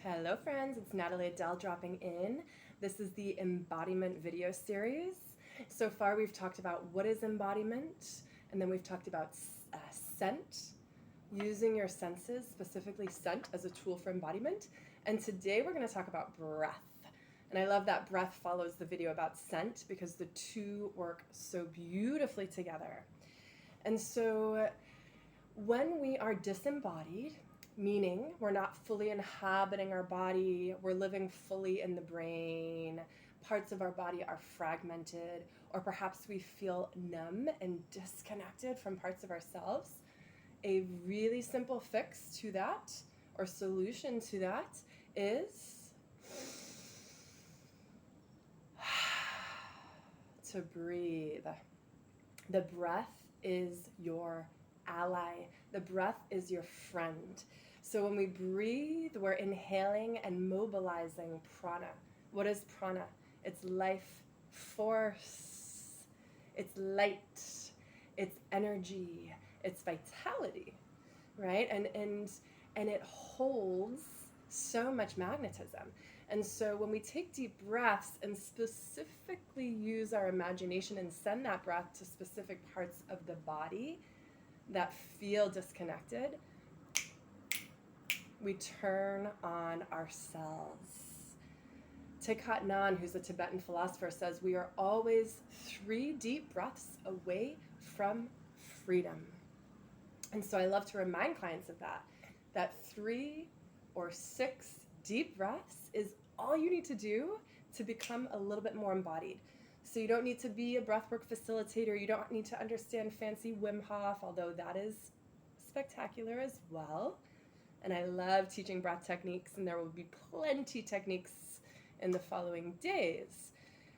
Hello friends, it's Natalie Adele dropping in. This is the embodiment video series. So far we've talked about what is embodiment, and then we've talked about scent, using your senses, specifically scent, as a tool for embodiment. And today we're going to talk about breath. And I love that breath follows the video about scent because the two work so beautifully together. And so when we are disembodied, meaning we're not fully inhabiting our body, we're living fully in the brain, parts of our body are fragmented, or perhaps we feel numb and disconnected from parts of ourselves, a really simple fix to that, or solution to that, is to breathe. The breath is your ally. The breath is your friend. So when we breathe, we're inhaling and mobilizing prana. What is prana? It's life force. It's light. It's energy. It's vitality, right? And it holds so much magnetism. And so when we take deep breaths and specifically use our imagination and send that breath to specific parts of the body that feel disconnected, we turn on ourselves. Thich Nhat Hanh, who's a Tibetan philosopher, says we are always 3 deep breaths away from freedom. And so I love to remind clients of that 3 or 6 deep breaths is all you need to do to become a little bit more embodied. So you don't need to be a breathwork facilitator. You don't need to understand fancy Wim Hof, although that is spectacular as well. And I love teaching breath techniques, and there will be plenty techniques in the following days.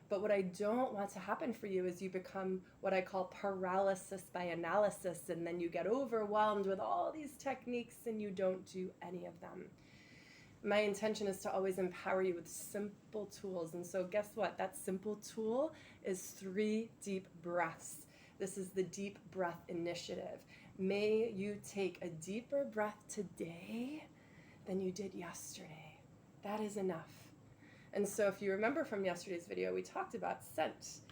But what I don't want to happen for you is you become what I call paralysis by analysis, and then you get overwhelmed with all these techniques and you don't do any of them. My intention is to always empower you with simple tools. And so guess what? That simple tool is 3 deep breaths. This is the Deep Breath Initiative. May you take a deeper breath today than you did yesterday. That is enough. And so if you remember from yesterday's video, we talked about scent.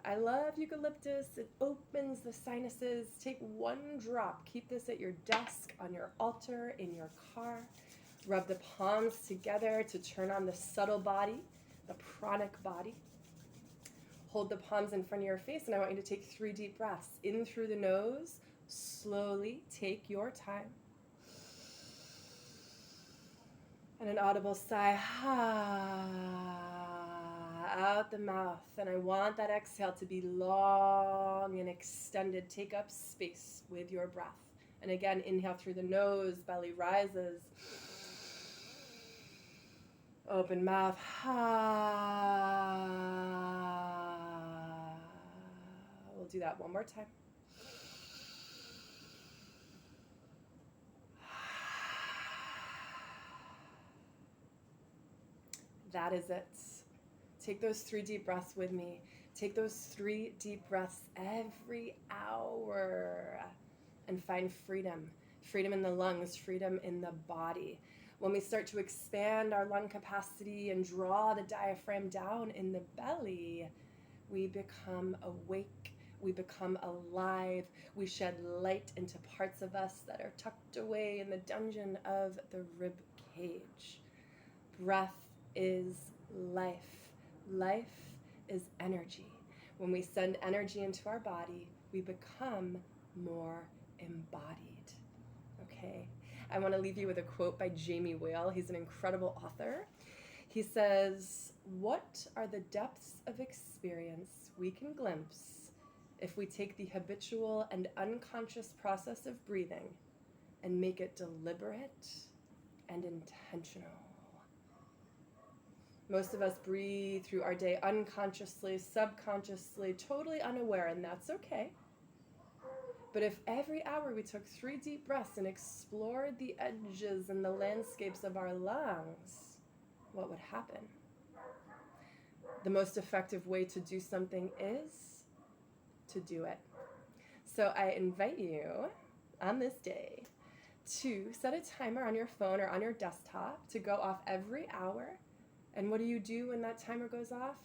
I love eucalyptus. It opens the sinuses. Take 1 drop. Keep this at your desk, on your altar, in your car. Rub the palms together to turn on the subtle body, the pranic body. Hold the palms in front of your face, and I want you to take 3 deep breaths. In through the nose, slowly, take your time. And an audible sigh, out the mouth. And I want that exhale to be long and extended. Take up space with your breath. And again, inhale through the nose, belly rises. Open mouth. We'll do that one more time. That is it. Take those 3 deep breaths with me. Take those 3 deep breaths every hour and find freedom. Freedom in the lungs, freedom in the body. When we start to expand our lung capacity and draw the diaphragm down in the belly, we become awake, we become alive, we shed light into parts of us that are tucked away in the dungeon of the rib cage. Breath is life. Life is energy. When we send energy into our body, we become more embodied. Okay, I want to leave you with a quote by Jamie Whale. He's an incredible author. He says, "What are the depths of experience we can glimpse if we take the habitual and unconscious process of breathing and make it deliberate and intentional?" Most of us breathe through our day unconsciously, subconsciously, totally unaware, and that's okay. But if every hour we took 3 deep breaths and explored the edges and the landscapes of our lungs, what would happen? The most effective way to do something is to do it. So I invite you on this day to set a timer on your phone or on your desktop to go off every hour. And what do you do when that timer goes off?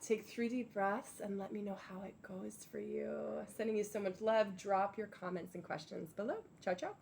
Take 3 deep breaths and let me know how it goes for you. Sending you so much love. Drop your comments and questions below. Ciao, ciao.